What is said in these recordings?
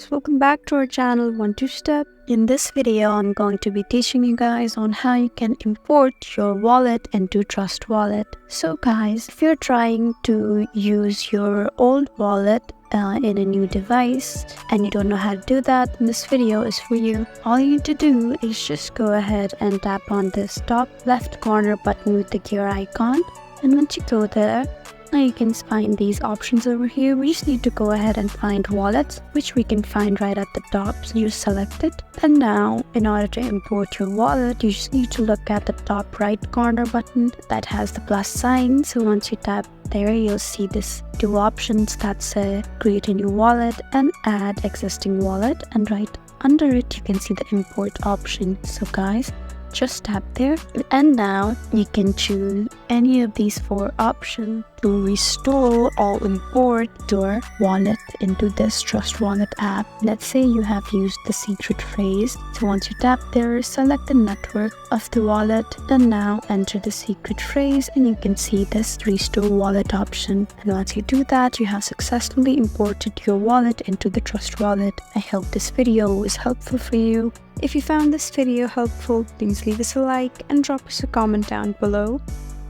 So welcome back to our channel One2Step. In this video, I'm going to be teaching you guys on how you can import your wallet into Trust Wallet. So guys, if you're trying to use your old wallet in a new device and you don't know how to do that, then this video is for you. All you need to do is just go ahead and tap on this top left corner button with the gear icon, and once you go there, now you can find these options over here. We just need to go ahead and find wallets, which we can find right at the top. So you select it, and now in order to import your wallet, you just need to look at the top right corner button that has the plus sign. So once you tap there, you'll see this two options that say create a new wallet and add existing wallet, and right under it you can see the import option. So guys, just tap there, and now you can choose any of these four options to restore or import your wallet into this Trust Wallet app. Let's say you have used the secret phrase. So once you tap there, select the network of the wallet, and now enter the secret phrase, and you can see this restore wallet option. And once you do that, you have successfully imported your wallet into the Trust Wallet. I hope this video was helpful for you. If you found this video helpful, please leave us a like and drop us a comment down below.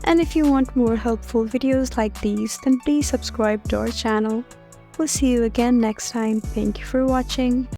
And if you want more helpful videos like these, then please subscribe to our channel. We'll see you again next time. Thank you for watching.